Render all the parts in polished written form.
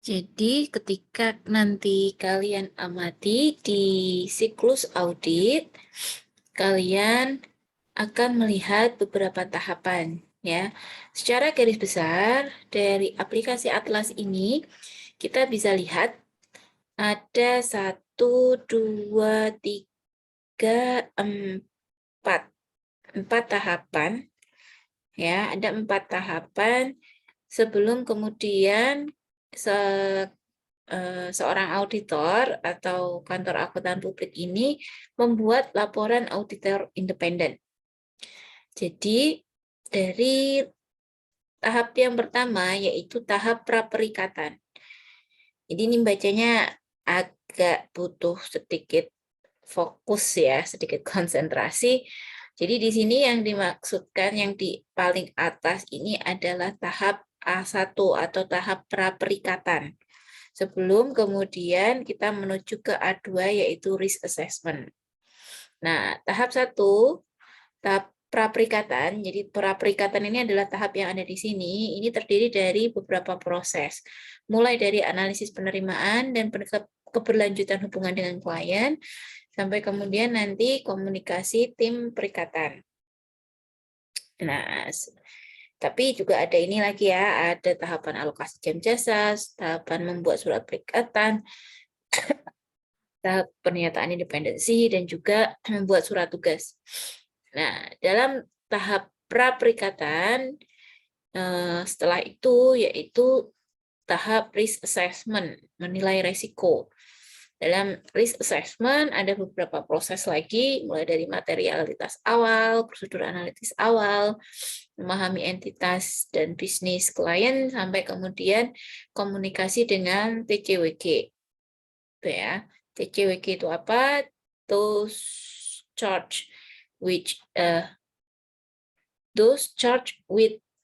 Jadi ketika nanti kalian amati di siklus audit, kalian akan melihat beberapa tahapan ya. Secara garis besar dari aplikasi Atlas ini kita bisa lihat ada 1, 2, 3, 4. 4 tahapan ya, ada 4 tahapan sebelum kemudian seorang auditor atau kantor akuntan publik ini membuat laporan auditor independen. Jadi dari tahap yang pertama yaitu tahap praperikatan. Jadi ini bacanya agak butuh sedikit fokus ya, sedikit konsentrasi. Jadi di sini yang dimaksudkan yang di paling atas ini adalah tahap A1 atau tahap praperikatan. Sebelum kemudian kita menuju ke A2 yaitu risk assessment. Nah, tahap 1, tahap praperikatan. Jadi praperikatan ini adalah tahap yang ada di sini. Ini terdiri dari beberapa proses. Mulai dari analisis penerimaan dan keberlanjutan hubungan dengan klien, sampai kemudian nanti komunikasi tim perikatan. Nah, tapi juga ada ini lagi ya, ada tahapan alokasi jam jasa, tahapan membuat surat perikatan, tahap pernyataan independensi, dan juga membuat surat tugas. Nah, dalam tahap praperikatan, setelah itu yaitu tahap risk assessment, menilai resiko. Dalam risk assessment ada beberapa proses lagi, mulai dari materialitas awal, prosedur analitis awal, memahami entitas dan bisnis klien, sampai kemudian komunikasi dengan TCWG. Itu ya. TCWG itu apa? Those charged with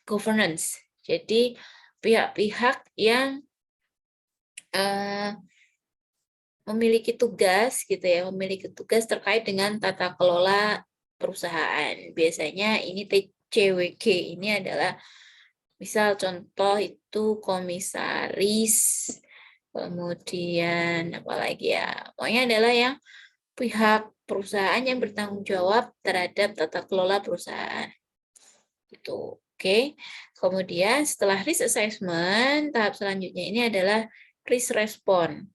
governance. Jadi pihak-pihak yang memiliki tugas gitu ya, memiliki tugas terkait dengan tata kelola perusahaan. Biasanya ini TCWG ini adalah misal contoh itu komisaris, kemudian apalagi ya, pokoknya adalah yang pihak perusahaan yang bertanggung jawab terhadap tata kelola perusahaan. Gitu. Oke. Kemudian setelah risk assessment, tahap selanjutnya ini adalah risk response.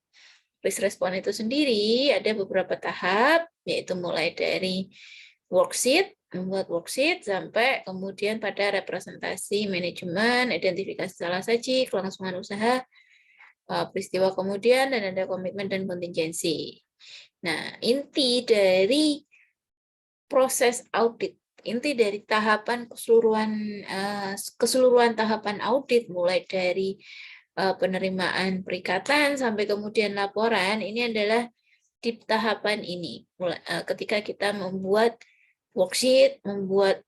Risk response itu sendiri ada beberapa tahap, yaitu mulai dari worksheet, membuat worksheet, sampai kemudian pada representasi manajemen, identifikasi salah saji, kelangsungan usaha, peristiwa kemudian, dan ada komitmen dan kontingensi. Nah, inti dari proses audit, inti dari tahapan keseluruhan tahapan audit, mulai dari penerimaan perikatan sampai kemudian laporan, ini adalah di tahapan ini. Ketika kita membuat worksheet, membuat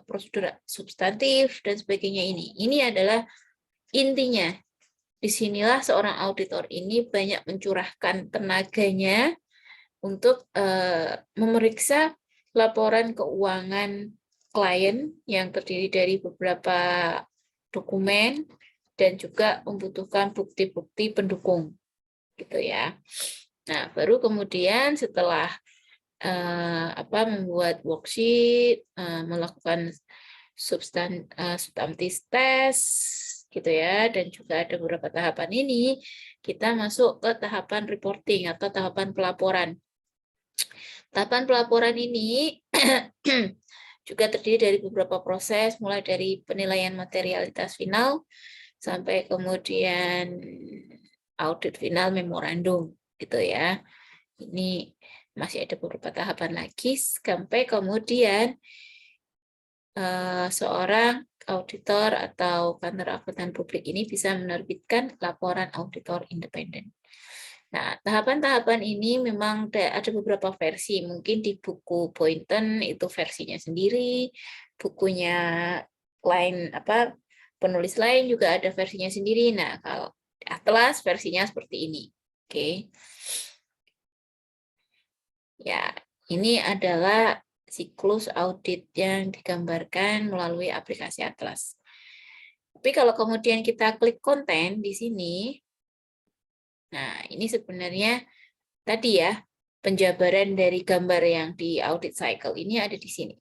prosedur substantif dan sebagainya ini adalah intinya. Disinilah seorang auditor ini banyak mencurahkan tenaganya untuk memeriksa laporan keuangan klien yang terdiri dari beberapa dokumen dan juga membutuhkan bukti-bukti pendukung, gitu ya. Nah, baru kemudian setelah membuat worksheet, melakukan substantif test, gitu ya, dan juga ada beberapa tahapan ini, kita masuk ke tahapan reporting atau tahapan pelaporan. Tahapan pelaporan ini juga terdiri dari beberapa proses, mulai dari penilaian materialitas final, sampai kemudian audit final memorandum, gitu ya. Ini masih ada beberapa tahapan lagi, sampai kemudian seorang auditor atau kantor akuntan publik ini bisa menerbitkan laporan auditor independen. Nah, tahapan-tahapan ini memang ada beberapa versi. Mungkin di buku Boynton itu versinya sendiri, bukunya lain penulis lain juga ada versinya sendiri. Nah, kalau Atlas versinya seperti ini. Oke. Ya, ini adalah siklus audit yang digambarkan melalui aplikasi Atlas. Tapi kalau kemudian kita klik konten di sini, Nah, ini sebenarnya tadi ya, penjabaran dari gambar yang di audit cycle ini ada di sini.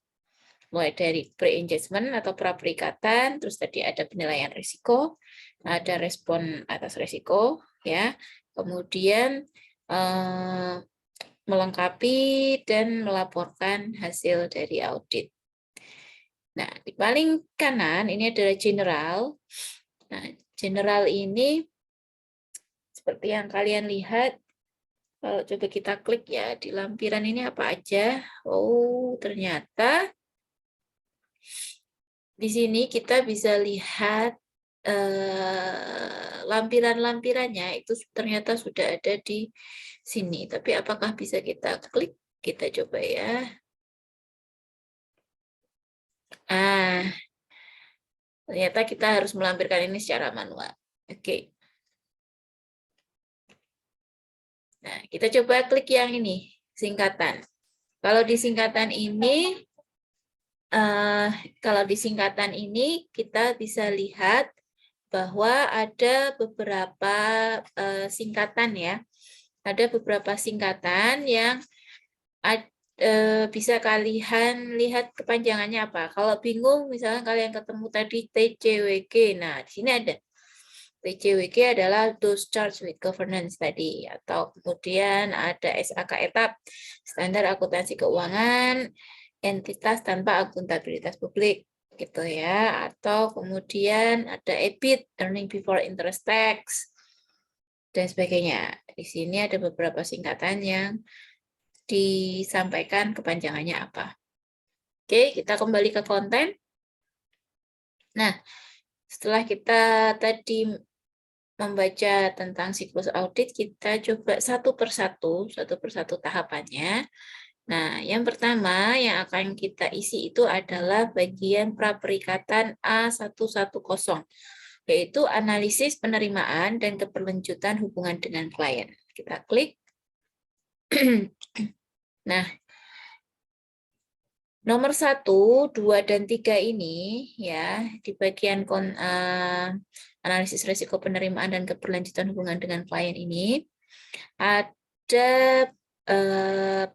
Mulai dari pre-engagement atau pra-perikatan, terus tadi ada penilaian risiko, ada respon atas risiko, ya. Kemudian melengkapi dan melaporkan hasil dari audit. Nah, di paling kanan ini adalah general. Nah, general ini seperti yang kalian lihat, kalau coba kita klik ya, di lampiran ini apa aja. Oh, ternyata di sini kita bisa lihat lampiran-lampirannya itu ternyata sudah ada di sini. Tapi apakah bisa kita klik? Kita coba ya. Ternyata kita harus melampirkan ini secara manual. Oke. Nah, kita coba klik yang ini, singkatan. Kalau di singkatan ini, kita bisa lihat bahwa ada beberapa singkatan ya. Ada beberapa singkatan yang bisa kalian lihat kepanjangannya apa. Kalau bingung, misalnya kalian ketemu tadi TCWG. Nah, di sini ada. TCWG adalah those charged with governance tadi, atau kemudian ada SAK etap, standar akuntansi keuangan, entitas tanpa akuntabilitas publik, gitu ya. Atau kemudian ada EBIT, earning before interest tax, dan sebagainya. Di sini ada beberapa singkatan yang disampaikan kepanjangannya apa. Oke, kita kembali ke konten. Nah, setelah kita tadi membaca tentang siklus audit, kita coba satu persatu tahapannya. Nah, yang pertama yang akan kita isi itu adalah bagian praperikatan A110, yaitu analisis penerimaan dan keberlanjutan hubungan dengan klien. Kita klik. Nah, nomor 1, 2, dan 3 ini ya di bagian analisis risiko penerimaan dan keberlanjutan hubungan dengan klien ini ada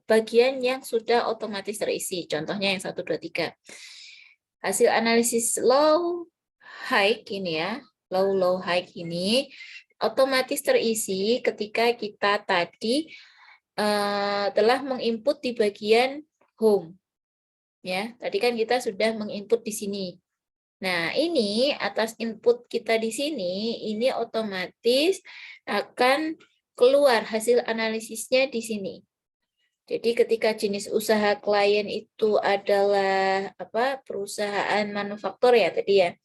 bagian yang sudah otomatis terisi. Contohnya yang 1, 2, 3. Hasil analisis low high ini ya, low high ini otomatis terisi ketika kita tadi telah menginput di bagian home. Ya, tadi kan kita sudah menginput di sini. Nah, ini atas input kita di sini, ini otomatis akan keluar hasil analisisnya di sini. Jadi ketika jenis usaha klien itu adalah perusahaan manufaktur ya tadi ya.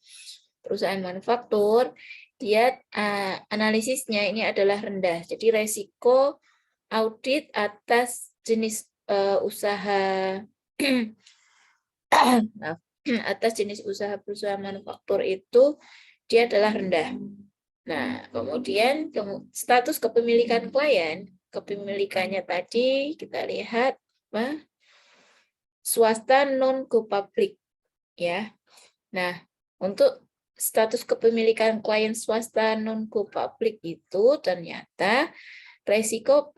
Perusahaan manufaktur, dia analisisnya ini adalah rendah. Jadi resiko audit atas jenis usaha atas jenis usaha perusahaan manufaktur itu dia adalah rendah. Nah, kemudian status kepemilikan klien, kepemilikannya tadi kita lihat swasta non go public ya. Nah, untuk status kepemilikan klien swasta non go public itu ternyata resiko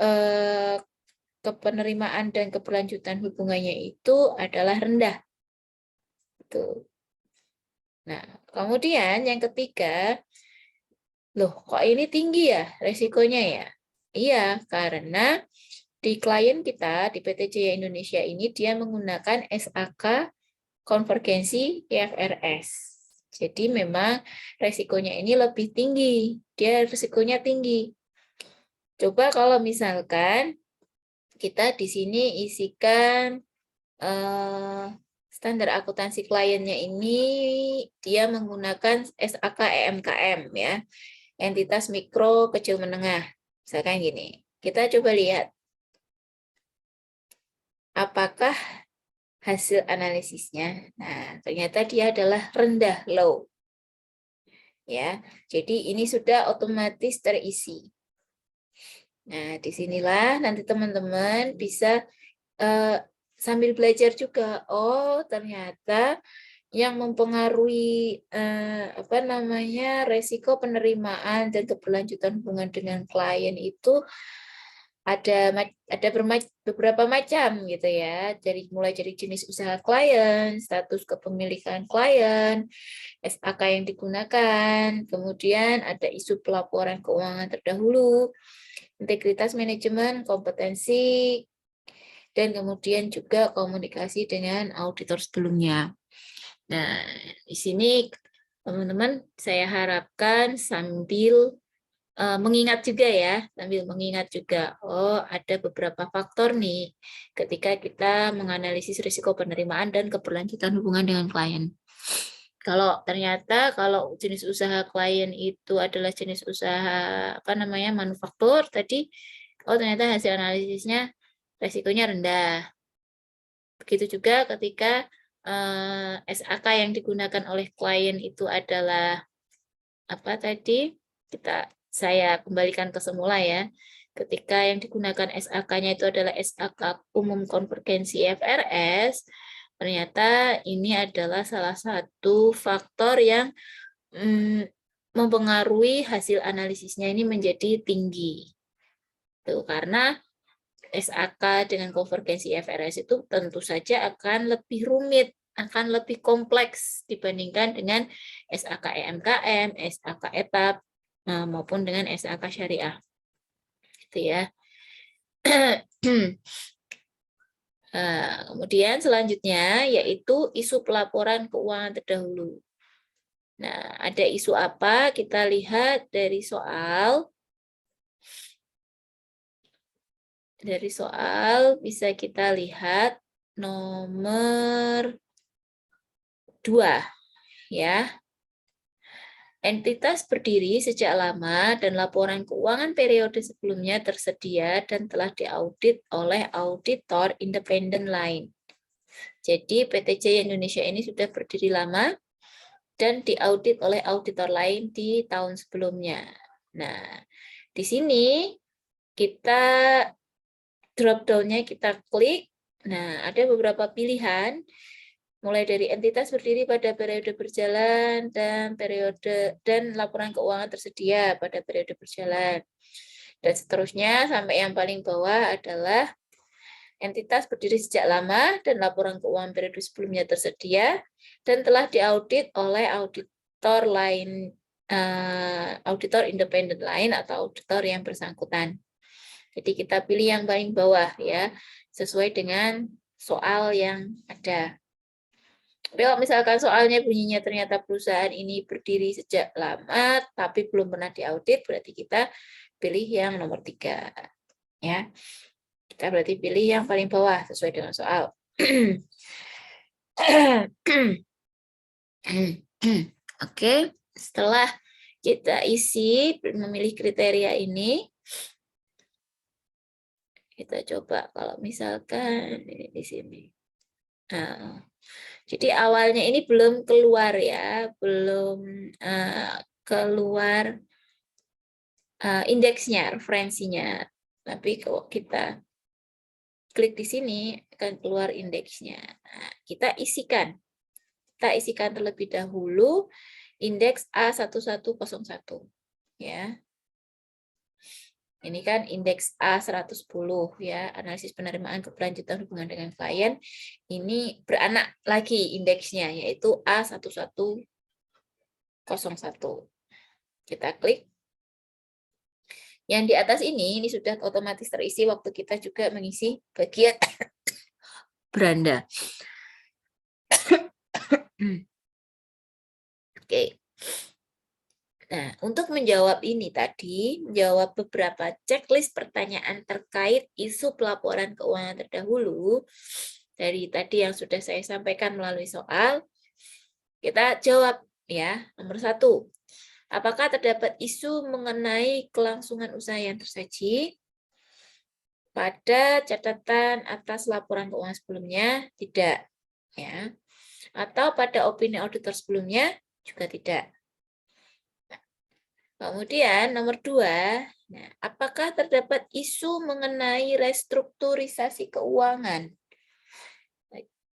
kepenerimaan dan keberlanjutan hubungannya itu adalah rendah. Nah, kemudian yang ketiga, loh kok ini tinggi ya resikonya ya? Iya, karena di klien kita, di PT Jaya Indonesia ini, dia menggunakan SAK konvergensi IFRS. Jadi memang resikonya ini lebih tinggi. Dia resikonya tinggi. Coba kalau misalkan kita di sini isikan standar akuntansi kliennya ini dia menggunakan SAK EMKM ya, entitas mikro kecil menengah. Misalkan gini, kita coba lihat apakah hasil analisisnya. Nah, ternyata dia adalah rendah, low. Ya, jadi ini sudah otomatis terisi. Nah, disinilah nanti teman-teman bisa sambil belajar juga. Oh, ternyata yang mempengaruhi resiko penerimaan dan keberlanjutan hubungan dengan klien itu ada beberapa macam gitu ya. Mulai dari jenis usaha klien, status kepemilikan klien, SAK yang digunakan, kemudian ada isu pelaporan keuangan terdahulu, integritas manajemen, kompetensi, dan kemudian juga komunikasi dengan auditor sebelumnya. Nah, di sini teman-teman saya harapkan sambil mengingat juga ya, oh ada beberapa faktor nih ketika kita menganalisis risiko penerimaan dan keberlanjutan hubungan dengan klien. Kalau ternyata jenis usaha klien itu adalah jenis usaha manufaktur tadi, ternyata hasil analisisnya resikonya rendah. Begitu juga ketika SAK yang digunakan oleh klien itu adalah saya kembalikan ke semula ya. Ketika yang digunakan SAK-nya itu adalah SAK umum konvergensi IFRS, ternyata ini adalah salah satu faktor yang mempengaruhi hasil analisisnya ini menjadi tinggi. Tuh, karena SAK dengan konvergensi IFRS itu tentu saja akan lebih rumit, akan lebih kompleks dibandingkan dengan SAK EMKM, SAK etap, maupun dengan SAK syariah. Gitu ya. Kemudian selanjutnya yaitu isu pelaporan keuangan terdahulu. Nah, ada isu apa? Kita lihat dari soal. Dari soal bisa kita lihat nomor 2 ya. Entitas berdiri sejak lama dan laporan keuangan periode sebelumnya tersedia dan telah diaudit oleh auditor independen lain. Jadi PTJ Indonesia ini sudah berdiri lama dan diaudit oleh auditor lain di tahun sebelumnya. Nah, di sini kita drop down-nya kita klik. Nah, ada beberapa pilihan mulai dari entitas berdiri pada periode berjalan dan laporan keuangan tersedia pada periode berjalan. Dan seterusnya sampai yang paling bawah adalah entitas berdiri sejak lama dan laporan keuangan periode sebelumnya tersedia dan telah diaudit oleh auditor lain, auditor independen lain atau auditor yang bersangkutan. Jadi kita pilih yang paling bawah ya, sesuai dengan soal yang ada. Kalau misalkan soalnya bunyinya ternyata perusahaan ini berdiri sejak lama tapi belum pernah diaudit, berarti kita pilih yang nomor 3. Ya. Kita berarti pilih yang paling bawah sesuai dengan soal. Oke, setelah kita isi memilih kriteria ini, kita coba kalau misalkan ini di sini. Nah, jadi awalnya ini belum keluar ya, belum keluar indeksnya, referensinya. Tapi kalau kita klik di sini akan keluar indeksnya. Nah, kita isikan terlebih dahulu indeks A1101 ya. Ini kan indeks A110 ya, analisis penerimaan keberlanjutan hubungan dengan klien. Ini beranak lagi indeksnya yaitu A1101. Kita klik. Yang di atas ini sudah otomatis terisi waktu kita juga mengisi bagian beranda. Oke. Nah, untuk menjawab ini tadi, menjawab beberapa checklist pertanyaan terkait isu pelaporan keuangan terdahulu, dari tadi yang sudah saya sampaikan melalui soal, kita jawab ya. Nomor 1, apakah terdapat isu mengenai kelangsungan usaha yang tersaji? Pada catatan atas laporan keuangan sebelumnya, tidak. Ya. Atau pada opini auditor sebelumnya, juga tidak. Kemudian nomor 2, nah, apakah terdapat isu mengenai restrukturisasi keuangan?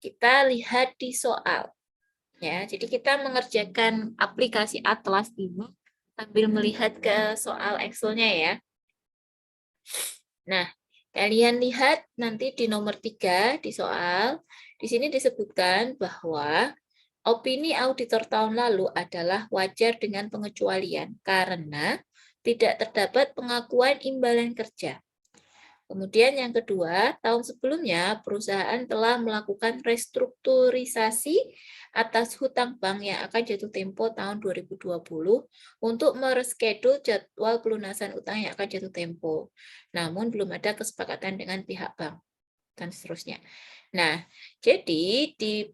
Kita lihat di soal. Ya, jadi kita mengerjakan aplikasi Atlas ini sambil melihat ke soal Excel-nya ya. Nah, kalian lihat nanti di nomor 3 di soal, di sini disebutkan bahwa opini auditor tahun lalu adalah wajar dengan pengecualian karena tidak terdapat pengakuan imbalan kerja. Kemudian yang kedua, tahun sebelumnya perusahaan telah melakukan restrukturisasi atas hutang bank yang akan jatuh tempo tahun 2020 untuk mereschedule jadwal pelunasan utang yang akan jatuh tempo. Namun belum ada kesepakatan dengan pihak bank dan seterusnya. Nah, jadi di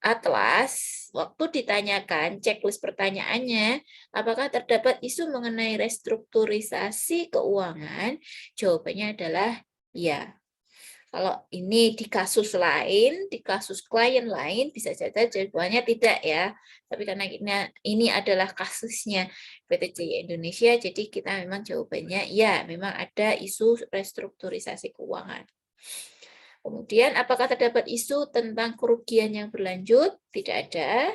Atlas, waktu ditanyakan checklist pertanyaannya, apakah terdapat isu mengenai restrukturisasi keuangan? Jawabannya adalah ya. Kalau ini di kasus lain, di kasus klien lain, bisa saja jawabannya tidak ya. Tapi karena ini adalah kasusnya PT Jaya Indonesia, jadi kita memang jawabannya ya, memang ada isu restrukturisasi keuangan. Kemudian, apakah terdapat isu tentang kerugian yang berlanjut? Tidak ada.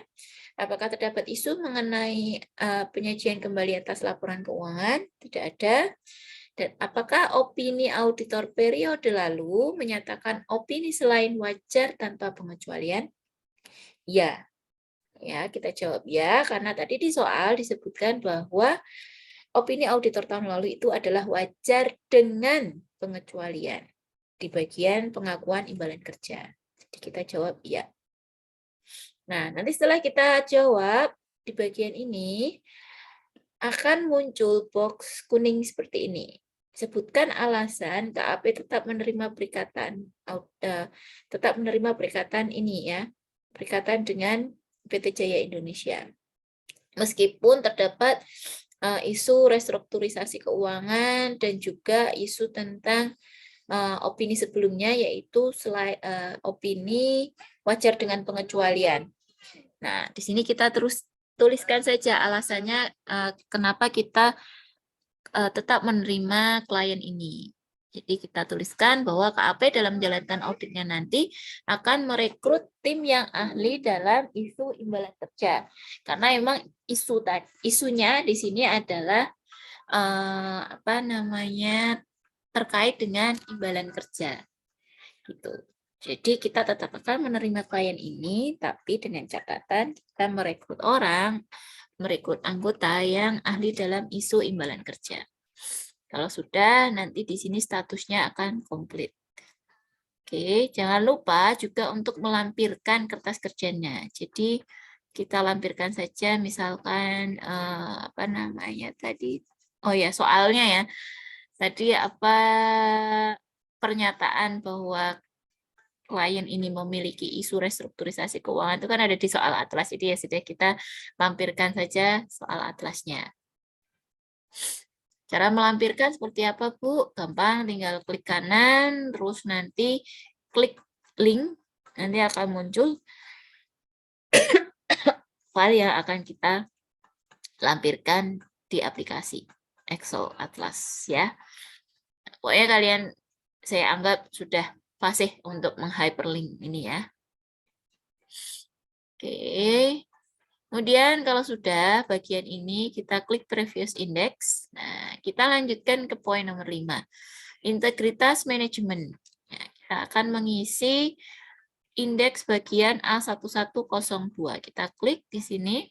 Apakah terdapat isu mengenai penyajian kembali atas laporan keuangan? Tidak ada. Dan apakah opini auditor periode lalu menyatakan opini selain wajar tanpa pengecualian? Ya. Ya, kita jawab ya, karena tadi di soal disebutkan bahwa opini auditor tahun lalu itu adalah wajar dengan pengecualian di bagian pengakuan imbalan kerja. Jadi kita jawab iya. Nah, nanti setelah kita jawab di bagian ini, akan muncul box kuning seperti ini. Sebutkan alasan KAP tetap menerima perikatan ini ya, perikatan dengan PT Jaya Indonesia. Meskipun terdapat isu restrukturisasi keuangan dan juga isu tentang opini sebelumnya, yaitu opini wajar dengan pengecualian. Nah, di sini kita terus tuliskan saja alasannya kenapa kita tetap menerima klien ini. Jadi kita tuliskan bahwa KAP dalam menjalankan auditnya nanti akan merekrut tim yang ahli dalam isu imbalan kerja. Karena memang isunya di sini adalah terkait dengan imbalan kerja. Gitu. Jadi kita tetap akan menerima klien ini, tapi dengan catatan kita merekrut anggota yang ahli dalam isu imbalan kerja. Kalau sudah, nanti di sini statusnya akan komplit. Oke, jangan lupa juga untuk melampirkan kertas kerjanya. Jadi kita lampirkan saja, misalkan oh ya soalnya ya. Tadi pernyataan bahwa klien ini memiliki isu restrukturisasi keuangan itu kan ada di soal atlas. Jadi ya sudah kita lampirkan saja soal atlasnya. Cara melampirkan seperti apa, Bu? Gampang, tinggal klik kanan, terus nanti klik link, nanti akan muncul file yang akan kita lampirkan di aplikasi Excel Atlas ya. Pokoknya kalian saya anggap sudah fasih untuk menghyperlink ini ya. Oke. Kemudian kalau sudah bagian ini kita klik previous index. Nah, kita lanjutkan ke poin nomor 5. Integritas manajemen. Ya, kita akan mengisi indeks bagian A1102. Kita klik di sini.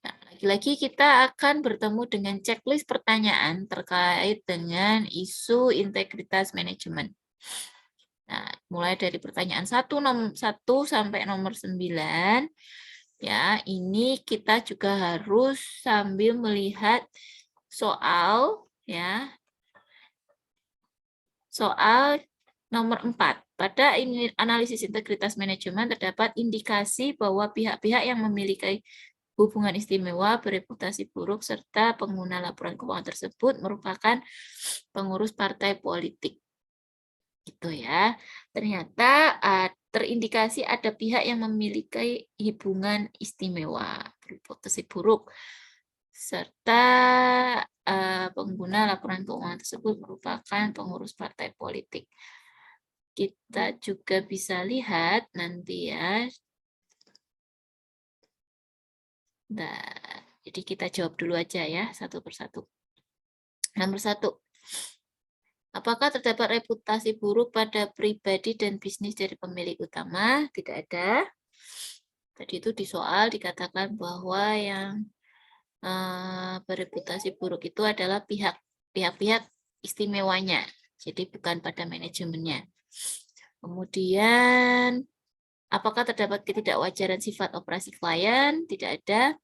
Nah, lagi-lagi kita akan bertemu dengan checklist pertanyaan terkait dengan isu integritas manajemen. Nah, mulai dari pertanyaan 1 sampai nomor 9. Ya, ini kita juga harus sambil melihat soal ya. Soal nomor 4. Pada analisis integritas manajemen terdapat indikasi bahwa pihak-pihak yang memiliki hubungan istimewa, bereputasi buruk, serta pengguna laporan keuangan tersebut merupakan pengurus partai politik. Gitu ya. Ternyata terindikasi ada pihak yang memiliki hubungan istimewa, bereputasi buruk, serta pengguna laporan keuangan tersebut merupakan pengurus partai politik. Kita juga bisa lihat nanti ya, Nah, jadi kita jawab dulu aja ya, satu persatu. Nomor 1. Apakah terdapat reputasi buruk pada pribadi dan bisnis dari pemilik utama? Tidak ada. Tadi itu di soal dikatakan bahwa yang bereputasi buruk itu adalah pihak-pihak istimewanya. Jadi bukan pada manajemennya. Kemudian, apakah terdapat ketidakwajaran sifat operasi klien? Tidak ada.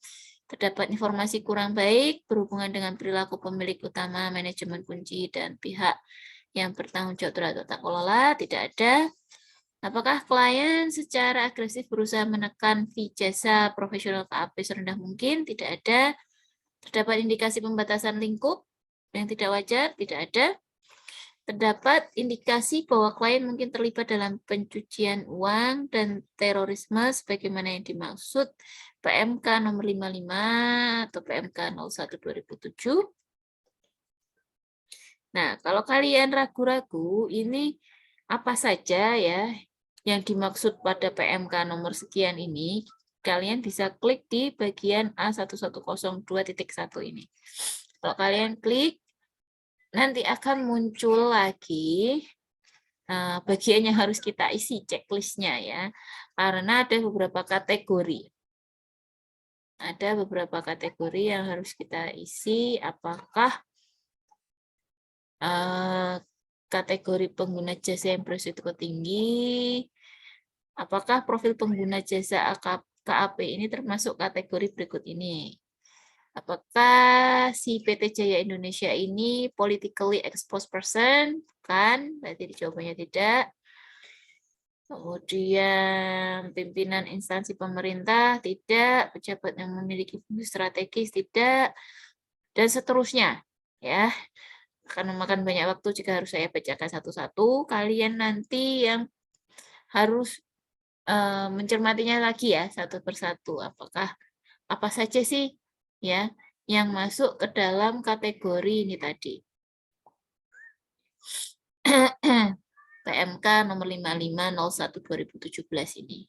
Terdapat informasi kurang baik berhubungan dengan perilaku pemilik utama, manajemen kunci, dan pihak yang bertanggung jawab terhadap tata kelola? Tidak ada. Apakah klien secara agresif berusaha menekan fee jasa profesional KAP serendah mungkin? Tidak ada. Terdapat indikasi pembatasan lingkup yang tidak wajar? Tidak ada. Terdapat indikasi bahwa klien mungkin terlibat dalam pencucian uang dan terorisme sebagaimana yang dimaksud PMK nomor 55 atau PMK 01 2007. Nah, kalau kalian ragu-ragu, ini apa saja ya yang dimaksud pada PMK nomor sekian ini, kalian bisa klik di bagian A1102.1 ini. Kalau kalian klik, nanti akan muncul lagi bagian yang harus kita isi checklistnya ya, karena ada beberapa kategori. Ada beberapa kategori yang harus kita isi, apakah kategori pengguna jasa yang berisiko tinggi, apakah profil pengguna jasa KAP ini termasuk kategori berikut ini. Apakah si PT Jaya Indonesia ini politically exposed person? Bukan, berarti jawabannya tidak. Kemudian pimpinan instansi pemerintah, tidak. Pejabat yang memiliki fungsi strategis, tidak. Dan seterusnya. Ya, akan memakan banyak waktu jika harus saya bacakan satu-satu. Kalian nanti yang harus mencermatinya lagi ya, satu persatu. Apakah apa saja sih ya yang masuk ke dalam kategori ini tadi. PMK nomor 5501/2017 ini.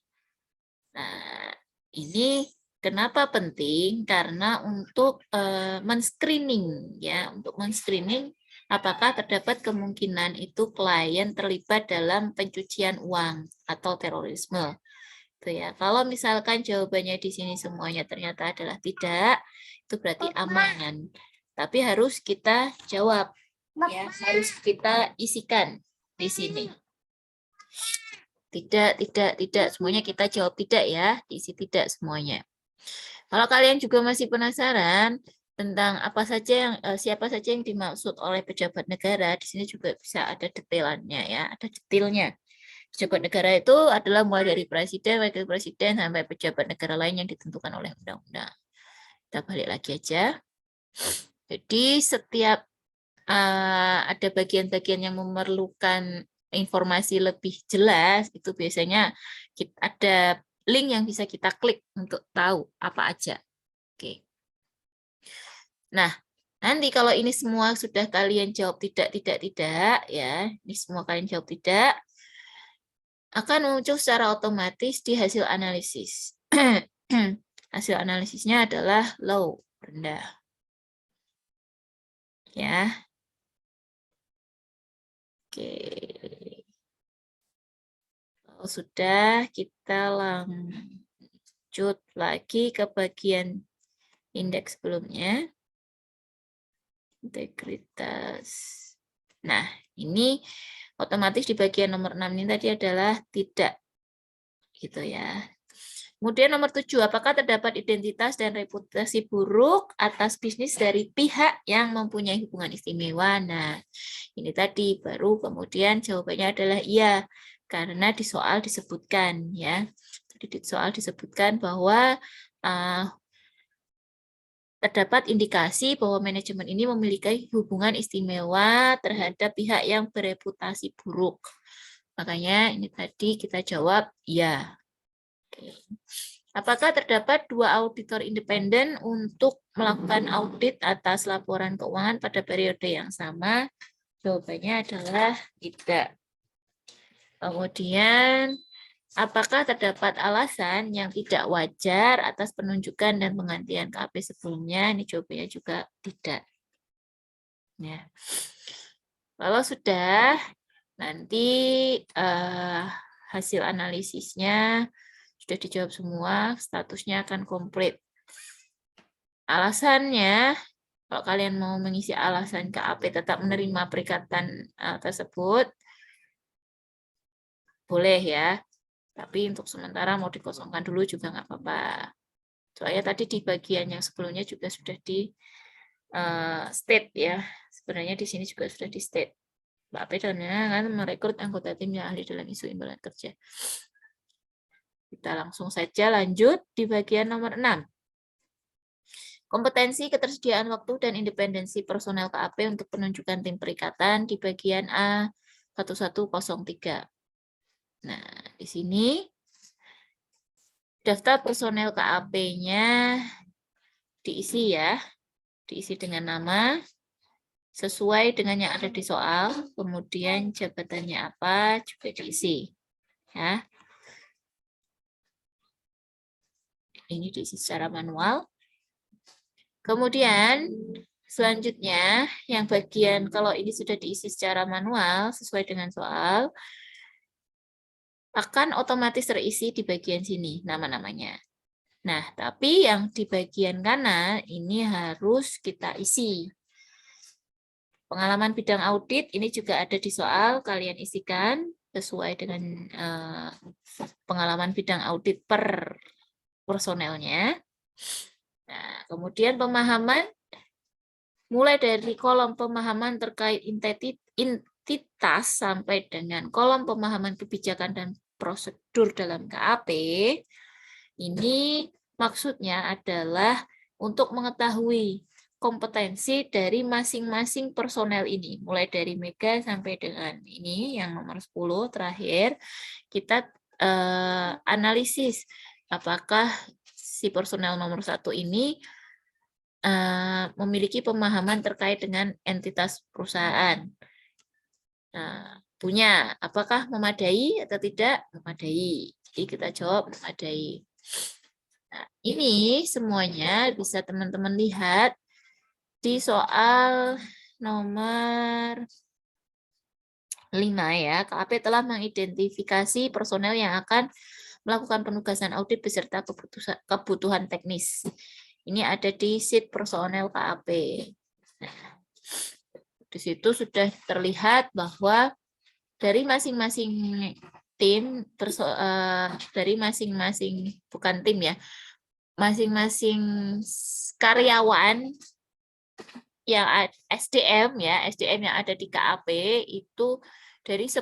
Nah, ini kenapa penting? Karena untuk men-screening ya, untuk men-screening apakah terdapat kemungkinan itu klien terlibat dalam pencucian uang atau terorisme. Itu ya. Kalau misalkan jawabannya di sini semuanya ternyata adalah tidak, itu berarti aman. Tapi harus kita jawab ya, harus kita isikan di sini. Tidak, semuanya kita jawab tidak ya, diisi tidak semuanya. Kalau kalian juga masih penasaran tentang apa saja yang siapa saja yang dimaksud oleh pejabat negara, di sini juga bisa ada detailannya ya, ada detailnya. Pejabat negara itu adalah mulai dari presiden, wakil presiden, sampai pejabat negara lain yang ditentukan oleh undang-undang. Kita balik lagi aja. Jadi setiap ada bagian-bagian yang memerlukan informasi lebih jelas, itu biasanya ada link yang bisa kita klik untuk tahu apa aja. Oke. Nah, nanti kalau ini semua sudah kalian jawab tidak, ya, ini semua kalian jawab tidak, akan muncul secara otomatis di hasil analisis. Hasil analisisnya adalah low, rendah. Ya. Oke. Kalau sudah, kita lanjut lagi ke bagian indeks sebelumnya. Integritas. Nah, ini otomatis di bagian nomor 6 ini tadi adalah tidak. Gitu ya. Kemudian nomor 7, apakah terdapat identitas dan reputasi buruk atas bisnis dari pihak yang mempunyai hubungan istimewa? Nah, ini tadi baru kemudian jawabannya adalah iya, karena di soal disebutkan ya. Jadi di soal disebutkan bahwa terdapat indikasi bahwa manajemen ini memiliki hubungan istimewa terhadap pihak yang bereputasi buruk. Makanya ini tadi kita jawab iya. Apakah terdapat 2 auditor independen untuk melakukan audit atas laporan keuangan pada periode yang sama? Jawabannya adalah tidak. Kemudian apakah terdapat alasan yang tidak wajar atas penunjukan dan penggantian KAP sebelumnya? Ini jawabannya juga tidak. Ya. Kalau sudah, nanti hasil analisisnya sudah dijawab semua, statusnya akan komplit. Alasannya, kalau kalian mau mengisi alasan KAP tetap menerima perikatan tersebut, boleh ya. Tapi untuk sementara mau dikosongkan dulu juga nggak apa-apa. Soalnya tadi di bagian yang sebelumnya juga sudah di state ya. Sebenarnya di sini juga sudah di state. Mbak Pedana kan merekrut anggota tim yang ahli dalam isu imbalan kerja. Kita langsung saja lanjut di bagian nomor 6. Kompetensi, ketersediaan waktu, dan independensi personel KAP untuk penunjukan tim perikatan di bagian A1103. Nah, di sini daftar personel KAP-nya diisi ya. Diisi dengan nama, sesuai dengan yang ada di soal, kemudian jabatannya apa juga diisi. Ya. Ini diisi secara manual. Kemudian selanjutnya yang bagian kalau ini sudah diisi secara manual sesuai dengan soal akan otomatis terisi di bagian sini nama-namanya. Nah, tapi yang di bagian kanan ini harus kita isi. Pengalaman bidang audit ini juga ada di soal, kalian isikan sesuai dengan pengalaman bidang audit per personelnya. Nah, kemudian pemahaman, mulai dari kolom pemahaman terkait entitas sampai dengan kolom pemahaman kebijakan dan prosedur dalam KAP, ini maksudnya adalah untuk mengetahui kompetensi dari masing-masing personel ini. Mulai dari Mega sampai dengan ini yang nomor 10 terakhir, kita analisis apakah si personel nomor 1 ini memiliki pemahaman terkait dengan entitas perusahaan. Nah, punya, apakah memadai atau tidak? Memadai. Jadi kita jawab memadai. Nah, ini semuanya bisa teman-teman lihat di soal nomor 5 ya. KAP telah mengidentifikasi personel yang akan melakukan penugasan audit beserta kebutuhan teknis. Ini ada di sheet personel KAP. Nah, di situ sudah terlihat bahwa dari masing-masing tim, dari masing-masing, bukan tim ya, masing-masing karyawan yang SDM ya, SDM yang ada di KAP itu dari 10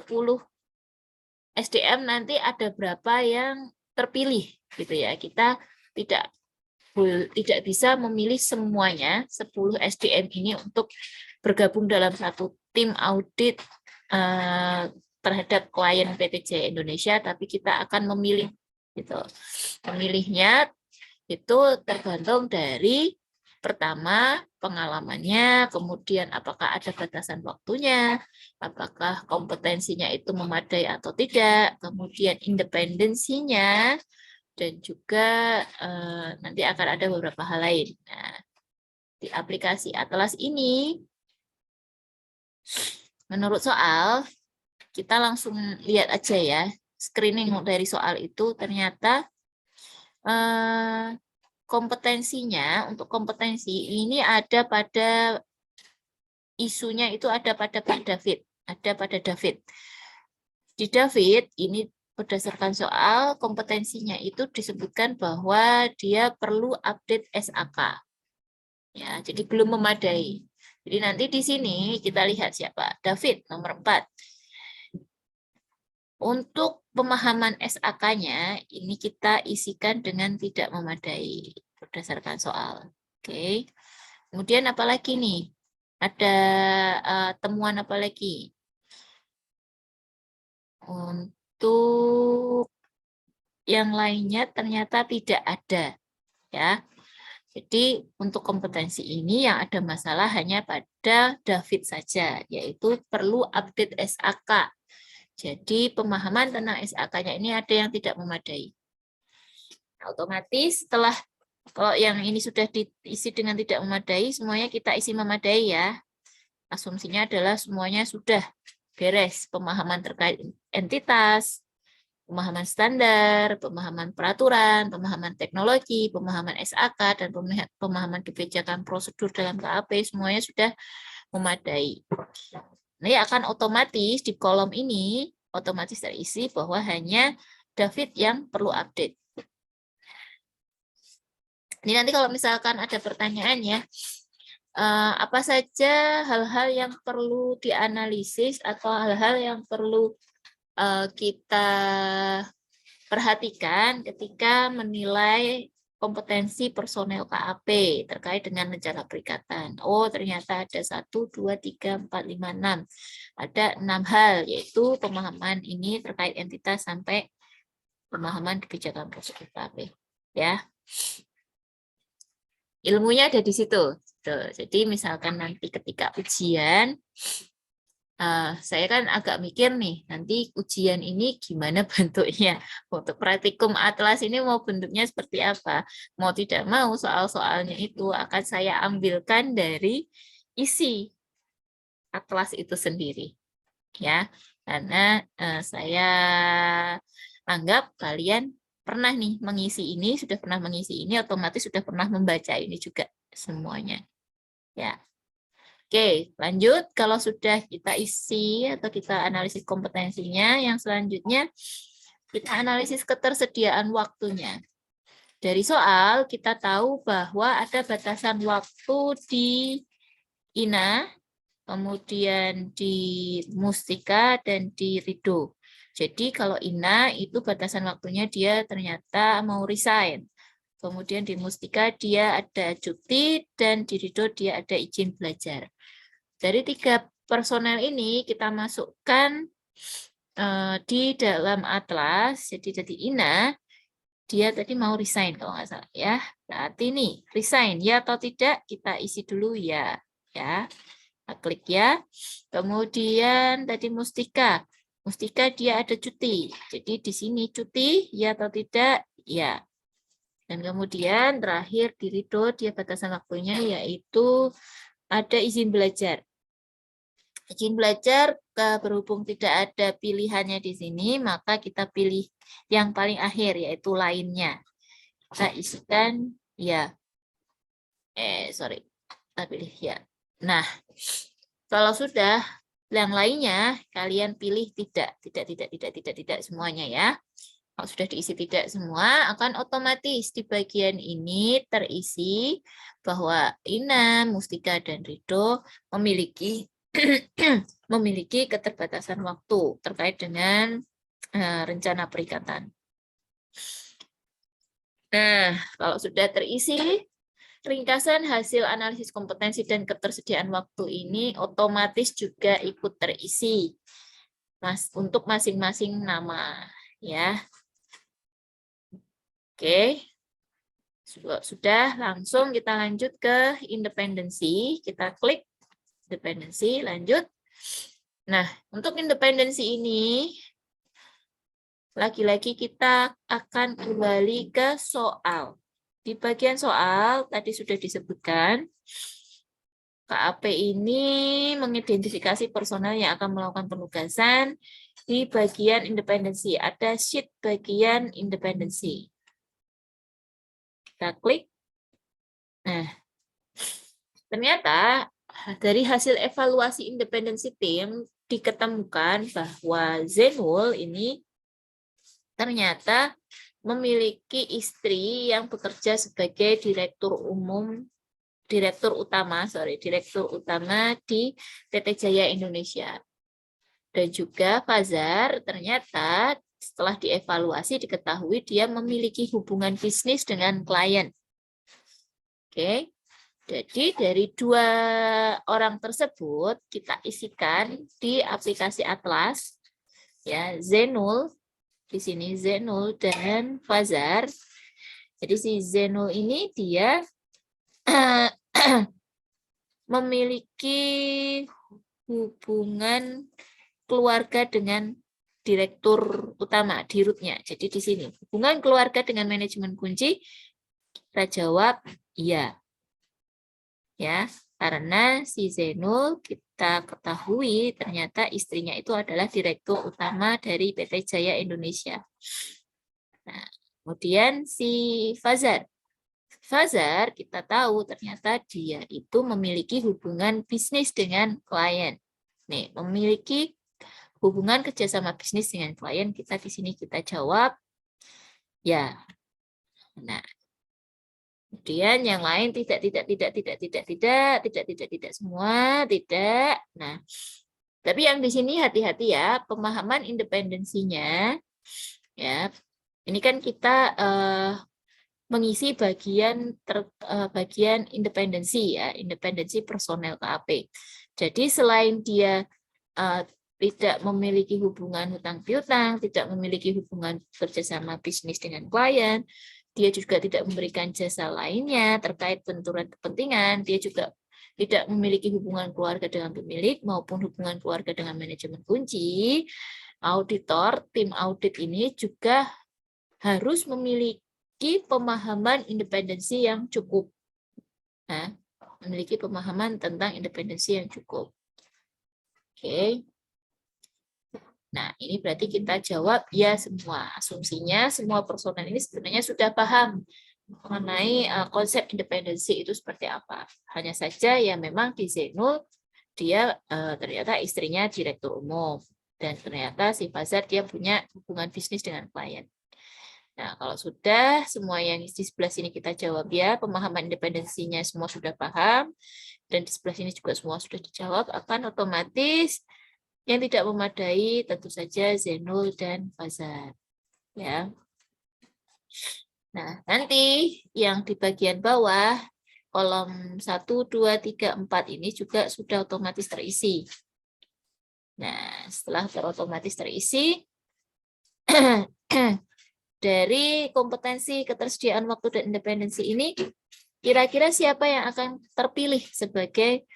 SDM nanti ada berapa yang terpilih gitu ya. Kita tidak bisa memilih semuanya 10 SDM ini untuk bergabung dalam satu tim audit terhadap klien PT Jaya Indonesia, tapi kita akan memilih gitu. Memilihnya itu tergantung dari pertama pengalamannya, kemudian apakah ada batasan waktunya, apakah kompetensinya itu memadai atau tidak, kemudian independensinya, dan juga nanti akan ada beberapa hal lain. Nah, di aplikasi Atlas ini, menurut soal, kita langsung lihat aja ya, screening dari soal itu ternyata kompetensinya, untuk kompetensi ini ada pada isunya itu ada pada Pak David, ada pada David. Di David ini berdasarkan soal kompetensinya itu disebutkan bahwa dia perlu update SAK. Ya, jadi belum memadai. Jadi nanti di sini kita lihat siapa? David nomor 4. Untuk pemahaman SAK-nya ini kita isikan dengan tidak memadai berdasarkan soal. Oke. Kemudian apa lagi nih? Ada temuan apa lagi? Untuk yang lainnya ternyata tidak ada, ya. Jadi untuk kompetensi ini yang ada masalah hanya pada David saja, yaitu perlu update SAK. Jadi pemahaman tentang SAK-nya ini ada yang tidak memadai. Otomatis setelah kalau yang ini sudah diisi dengan tidak memadai, semuanya kita isi memadai ya. Asumsinya adalah semuanya sudah beres, pemahaman terkait entitas, pemahaman standar, pemahaman peraturan, pemahaman teknologi, pemahaman SAK, dan pemahaman kebijakan prosedur dalam KAP, semuanya sudah memadai. Nah, akan otomatis di kolom ini otomatis terisi bahwa hanya David yang perlu update. Ini nanti kalau misalkan ada pertanyaan ya, apa saja hal-hal yang perlu dianalisis atau hal-hal yang perlu kita perhatikan ketika menilai kompetensi personel KAP terkait dengan rencana perikatan. Oh, ternyata ada 1, 2, 3, 4, 5, 6. Ada 6 hal, yaitu pemahaman ini terkait entitas sampai pemahaman kebijakan prosedur KAP. Ya. Ilmunya ada di situ. Jadi misalkan nanti ketika ujian, saya kan agak mikir nih, nanti ujian ini gimana bentuknya. Untuk praktikum atlas ini mau bentuknya seperti apa. Mau tidak mau soal-soalnya itu akan saya ambilkan dari isi atlas itu sendiri. Ya, karena saya anggap kalian pernah nih mengisi ini, sudah pernah mengisi ini, otomatis sudah pernah membaca ini juga semuanya. Ya. Oke, lanjut. Kalau sudah kita isi atau kita analisis kompetensinya, yang selanjutnya kita analisis ketersediaan waktunya. Dari soal, kita tahu bahwa ada batasan waktu di INA, kemudian di Mustika, dan di Rido. Jadi kalau INA itu batasan waktunya dia ternyata mau resign. Kemudian di Mustika dia ada cuti, dan di Rido dia ada izin belajar. Dari 3 personel ini kita masukkan di dalam atlas, jadi INA, dia tadi mau resign kalau nggak salah ya. Berarti nih, resign ya atau tidak, kita isi dulu ya. Ya, kita klik ya. Kemudian tadi Mustika. Mustika dia ada cuti. Jadi di sini cuti ya atau tidak, ya. Dan kemudian terakhir di Rido dia batasan waktunya yaitu ada izin belajar. Izin belajar berhubung tidak ada pilihannya di sini, maka kita pilih yang paling akhir yaitu lainnya. Kita isikan ya. Kita pilih ya. Nah, kalau sudah yang lainnya kalian pilih tidak semuanya ya. Kalau sudah diisi tidak semua, akan otomatis di bagian ini terisi bahwa Ina, Mustika, dan Rido memiliki memiliki keterbatasan waktu terkait dengan rencana perikatan. Nah, kalau sudah terisi, ringkasan hasil analisis kompetensi dan ketersediaan waktu ini otomatis juga ikut terisi untuk masing-masing nama. Ya. Oke. Sudah, langsung kita lanjut ke independensi. Kita klik independensi, lanjut. Nah, untuk independensi ini, lagi-lagi kita akan kembali ke soal. Di bagian soal, tadi sudah disebutkan, KAP ini mengidentifikasi personel yang akan melakukan penugasan di bagian independensi. Ada sheet bagian independensi. Kita klik. Nah, ternyata dari hasil evaluasi independensi tim diketemukan bahwa Zenul ini ternyata memiliki istri yang bekerja sebagai direktur utama di PT Jaya Indonesia. Dan juga Fazar ternyata setelah dievaluasi diketahui dia memiliki hubungan bisnis dengan klien. Oke. Jadi dari 2 orang tersebut kita isikan di aplikasi Atlas ya, Zenul di sini Zenul dan Fazar. Jadi si Zenul ini dia memiliki hubungan keluarga dengan direktur utama di root-nya. Jadi di sini hubungan keluarga dengan manajemen kunci, kita jawab iya. Ya, karena si Zainul kita ketahui ternyata istrinya itu adalah direktur utama dari PT Jaya Indonesia. Nah, kemudian si Fazar. Fazar kita tahu ternyata dia itu memiliki hubungan bisnis dengan klien. Nih, memiliki hubungan kerjasama bisnis dengan klien, kita di sini kita jawab ya. Nah, kemudian yang lain tidak semua, tidak. Nah, tapi yang di sini hati-hati ya, pemahaman independensinya ya. Ini kan kita mengisi bagian independensi ya, independensi personel KAP. Jadi selain dia tidak memiliki hubungan hutang piutang, tidak memiliki hubungan kerjasama bisnis dengan klien, dia juga tidak memberikan jasa lainnya terkait benturan kepentingan, dia juga tidak memiliki hubungan keluarga dengan pemilik maupun hubungan keluarga dengan manajemen kunci. Auditor, tim audit ini juga harus memiliki pemahaman independensi yang cukup. Nah, memiliki pemahaman tentang independensi yang cukup. Oke. Nah, ini berarti kita jawab ya semua. Asumsinya semua personel ini sebenarnya sudah paham mengenai konsep independensi itu seperti apa. Hanya saja ya memang di Zainul dia ternyata istrinya direktur umum dan ternyata si Fazar dia punya hubungan bisnis dengan klien. Nah, kalau sudah semua yang di sebelah sini kita jawab ya, pemahaman independensinya semua sudah paham dan di sebelah sini juga semua sudah dijawab, akan otomatis yang tidak memadai tentu saja Zainul dan Fazar. Ya. Nah, nanti yang di bagian bawah, kolom 1, 2, 3, 4 ini juga sudah otomatis terisi. Nah, setelah otomatis terisi, dari kompetensi ketersediaan waktu dan independensi ini, kira-kira siapa yang akan terpilih sebagai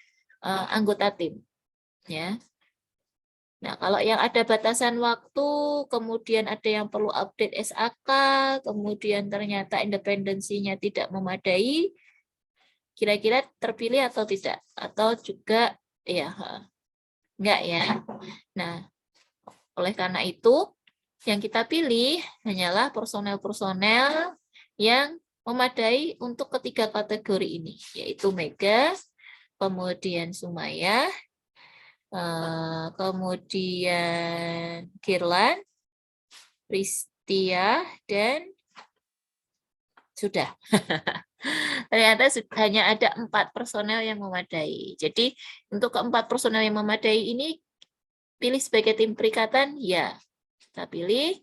anggota tim? Ya. Nah, kalau yang ada batasan waktu, kemudian ada yang perlu update SAK, kemudian ternyata independensinya tidak memadai, kira-kira terpilih atau tidak? Atau juga, ya, enggak ya. Nah, oleh karena itu, yang kita pilih hanyalah personel-personel yang memadai untuk ketiga kategori ini, yaitu Mega, kemudian Sumaya, kemudian Kirlan, Ristia, dan sudah. Ternyata hanya ada 4 personel yang memadai. Jadi untuk keempat personel yang memadai ini pilih sebagai tim perikatan, ya. Kita pilih.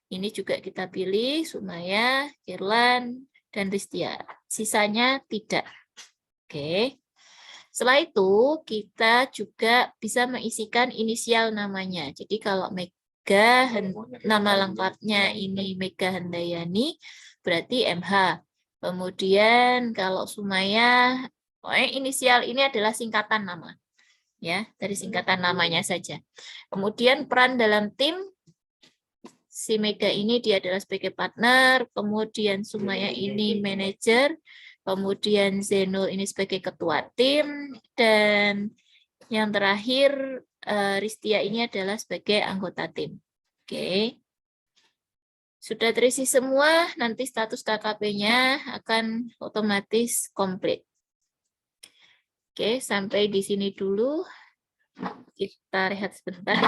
Ini juga kita pilih Sumaya, Kirlan, dan Ristia. Sisanya tidak. Oke. Setelah itu, kita juga bisa mengisikan inisial namanya. Jadi kalau Mega, nama lengkapnya ini Mega Handayani, berarti MH. Kemudian kalau Sumaya, inisial ini adalah singkatan nama. Ya, dari singkatan namanya saja. Kemudian peran dalam tim, si Mega ini dia adalah sebagai partner, kemudian Sumaya ini manajer, kemudian Zainul ini sebagai ketua tim, dan yang terakhir Ristia ini adalah sebagai anggota tim. Oke. Sudah terisi semua, nanti status KKP-nya akan otomatis komplit. Oke, sampai di sini dulu. Kita lihat sebentar.